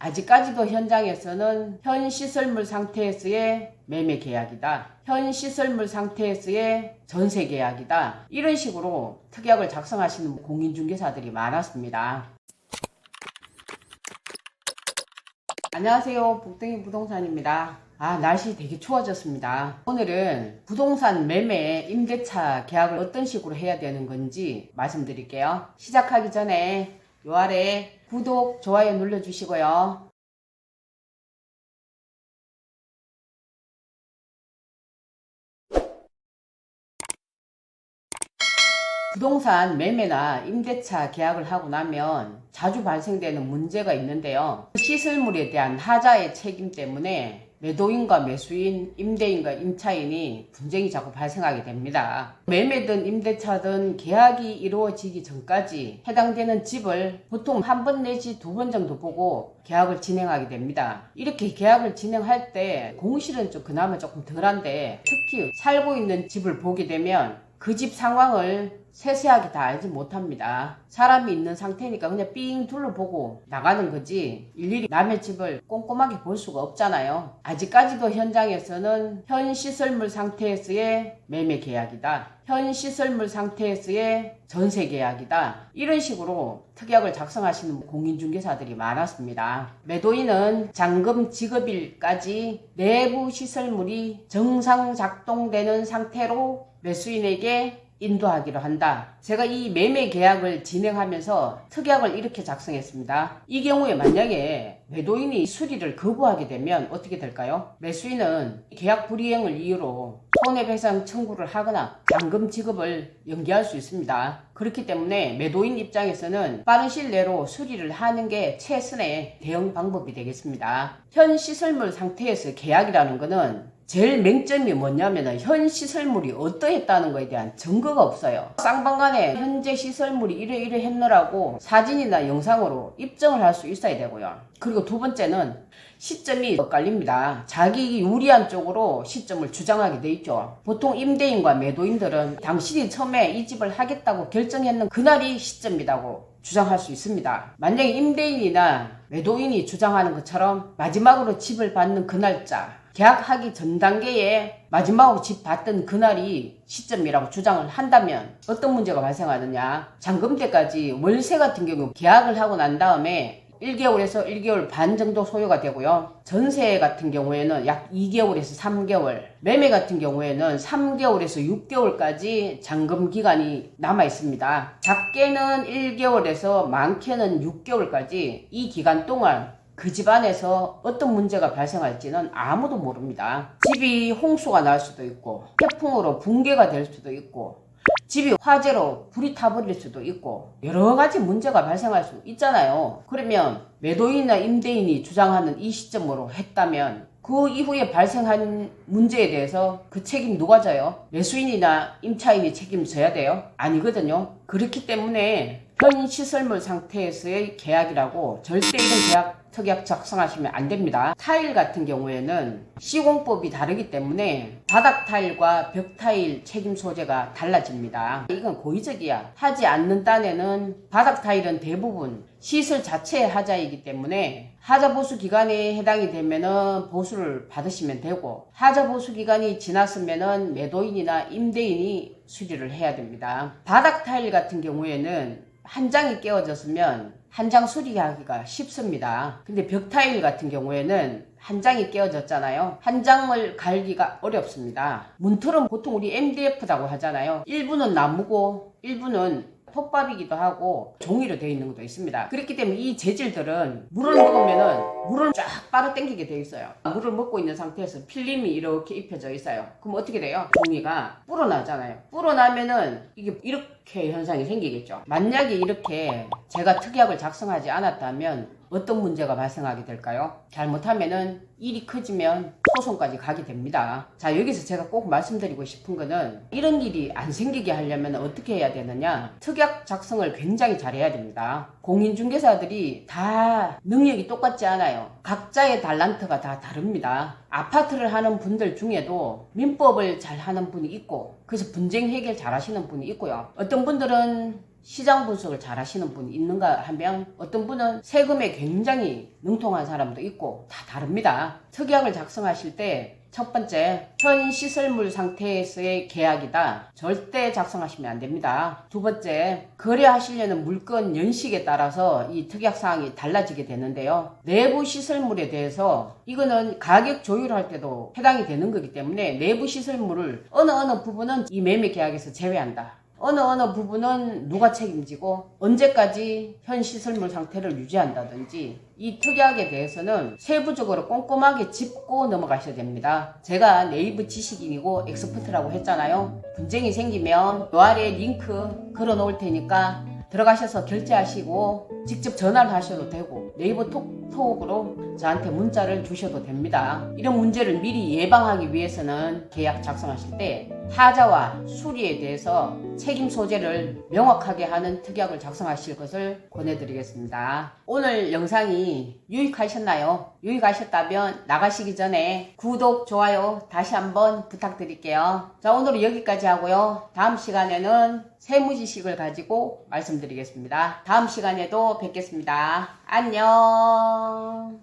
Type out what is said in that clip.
아직까지도 현장에서는 현 시설물 상태에서의 매매 계약이다, 현 시설물 상태에서의 전세 계약이다, 이런 식으로 특약을 작성하시는 공인중개사들이 많았습니다. 안녕하세요, 복등이 부동산입니다. 날씨 되게 추워졌습니다. 오늘은 부동산 매매 임대차 계약을 어떤 식으로 해야 되는 건지 말씀드릴게요. 시작하기 전에 요 아래 구독, 좋아요 눌러주시고요. 부동산 매매나 임대차 계약을 하고 나면 자주 발생되는 문제가 있는데요. 시설물에 대한 하자의 책임 때문에 매도인과 매수인, 임대인과 임차인이 분쟁이 자꾸 발생하게 됩니다. 매매든 임대차든 계약이 이루어지기 전까지 해당되는 집을 보통 한 번 내지 두 번 정도 보고 계약을 진행하게 됩니다. 이렇게 계약을 진행할 때 공실은 그나마 조금 덜한데, 특히 살고 있는 집을 보게 되면 그 집 상황을 세세하게 다 알지 못합니다. 사람이 있는 상태니까 그냥 삥 둘러보고 나가는 거지 일일이 남의 집을 꼼꼼하게 볼 수가 없잖아요. 아직까지도 현장에서는 현 시설물 상태에서의 매매 계약이다, 현 시설물 상태에서의 전세 계약이다, 이런 식으로 특약을 작성하시는 공인중개사들이 많았습니다. 매도인은 잔금 지급일까지 내부 시설물이 정상 작동되는 상태로 매수인에게 인도하기로 한다. 제가 이 매매 계약을 진행하면서 특약을 이렇게 작성했습니다. 이 경우에 만약에 매도인이 수리를 거부하게 되면 어떻게 될까요? 매수인은 계약 불이행을 이유로 손해배상 청구를 하거나 잔금 지급을 연기할 수 있습니다. 그렇기 때문에 매도인 입장에서는 빠른 시일 내로 수리를 하는 게 최선의 대응 방법이 되겠습니다. 현 시설물 상태에서 계약이라는 것은 제일 맹점이 뭐냐면 현 시설물이 어떠했다는 것에 대한 증거가 없어요. 쌍방간에 현재 시설물이 이래 했느라고 사진이나 영상으로 입증을 할 수 있어야 되고요. 그리고 두 번째는 시점이 엇갈립니다. 자기 유리한 쪽으로 시점을 주장하게 돼 있죠. 보통 임대인과 매도인들은 당신이 처음에 이 집을 하겠다고 결정했는 그날이 시점이라고 주장할 수 있습니다. 만약에 임대인이나 매도인이 주장하는 것처럼 마지막으로 집을 받는 그 날짜, 계약하기 전 단계에 마지막으로 집 받던 그날이 시점이라고 주장을 한다면 어떤 문제가 발생하느냐. 잔금때까지 월세 같은 경우 계약을 하고 난 다음에 1개월에서 1개월 반 정도 소요가 되고요. 전세 같은 경우에는 약 2개월에서 3개월, 매매 같은 경우에는 3개월에서 6개월까지 잔금 기간이 남아 있습니다. 작게는 1개월에서 많게는 6개월까지 이 기간 동안 그 집 안에서 어떤 문제가 발생할지는 아무도 모릅니다. 집이 홍수가 날 수도 있고, 태풍으로 붕괴가 될 수도 있고, 집이 화재로 불이 타버릴 수도 있고, 여러 가지 문제가 발생할 수 있잖아요. 그러면 매도인이나 임대인이 주장하는 이 시점으로 했다면 그 이후에 발생한 문제에 대해서 그 책임 누가 져요? 매수인이나 임차인이 책임져야 돼요? 아니거든요. 그렇기 때문에 현 시설물 상태에서의 계약이라고 절대 이런 특약 작성하시면 안 됩니다. 타일 같은 경우에는 시공법이 다르기 때문에 바닥 타일과 벽 타일 책임 소재가 달라집니다. 이건 고의적이야. 하지 않는 딴에는 바닥 타일은 대부분 시설 자체의 하자이기 때문에 하자 보수 기간에 해당이 되면은 보수를 받으시면 되고, 하자 보수 기간이 지났으면은 매도인이나 임대인이 수리를 해야 됩니다. 바닥 타일 같은 경우에는 한 장이 깨어졌으면 한 장 수리하기가 쉽습니다. 근데 벽 타일 같은 경우에는 한 장이 깨어졌잖아요. 한 장을 갈기가 어렵습니다. 문틀은 보통 우리 MDF라고 하잖아요. 일부는 나무고 일부는 톱밥이기도 하고 종이로 되어 있는 것도 있습니다. 그렇기 때문에 이 재질들은 물을 먹으면은 물을 쫙 빨아 당기게 되어 있어요. 물을 먹고 있는 상태에서 필름이 이렇게 입혀져 있어요. 그럼 어떻게 돼요? 종이가 불어나잖아요. 불어나면은 이게 이렇게 현상이 생기겠죠. 만약에 이렇게 제가 특약을 작성하지 않았다면 어떤 문제가 발생하게 될까요? 잘못하면은 일이 커지면 소송까지 가게 됩니다. 자, 여기서 제가 꼭 말씀드리고 싶은 거는 이런 일이 안 생기게 하려면 어떻게 해야 되느냐. 특약 작성을 굉장히 잘해야 됩니다. 공인중개사들이 다 능력이 똑같지 않아요. 각자의 달란트가 다 다릅니다. 아파트를 하는 분들 중에도 민법을 잘 하는 분이 있고, 그래서 분쟁 해결 잘 하시는 분이 있고요. 어떤 분들은 시장 분석을 잘 하시는 분이 있는가 하면 어떤 분은 세금에 굉장히 능통한 사람도 있고 다 다릅니다. 특약을 작성하실 때 첫 번째, 현 시설물 상태에서의 계약이다. 절대 작성하시면 안 됩니다. 두 번째, 거래하시려는 물건 연식에 따라서 이 특약사항이 달라지게 되는데요. 내부 시설물에 대해서 이거는 가격 조율할 때도 해당이 되는 거기 때문에 내부 시설물을 어느 부분은 이 매매 계약에서 제외한다. 어느 부분은 누가 책임지고 언제까지 현 시설물 상태를 유지한다든지 이 특약에 대해서는 세부적으로 꼼꼼하게 짚고 넘어가셔야 됩니다. 제가 네이버 지식인이고 엑스퍼트라고 했잖아요. 분쟁이 생기면 요 아래 링크 걸어 놓을 테니까 들어가셔서 결제하시고 직접 전화를 하셔도 되고 네이버 톡으로 저한테 문자를 주셔도 됩니다. 이런 문제를 미리 예방하기 위해서는 계약 작성하실 때 하자와 수리에 대해서 책임 소재를 명확하게 하는 특약을 작성하실 것을 권해드리겠습니다. 오늘 영상이 유익하셨나요? 유익하셨다면 나가시기 전에 구독, 좋아요 다시 한번 부탁드릴게요. 자, 오늘은 여기까지 하고요. 다음 시간에는 세무지식을 가지고 말씀드리겠습니다. 다음 시간에도 뵙겠습니다. 안녕.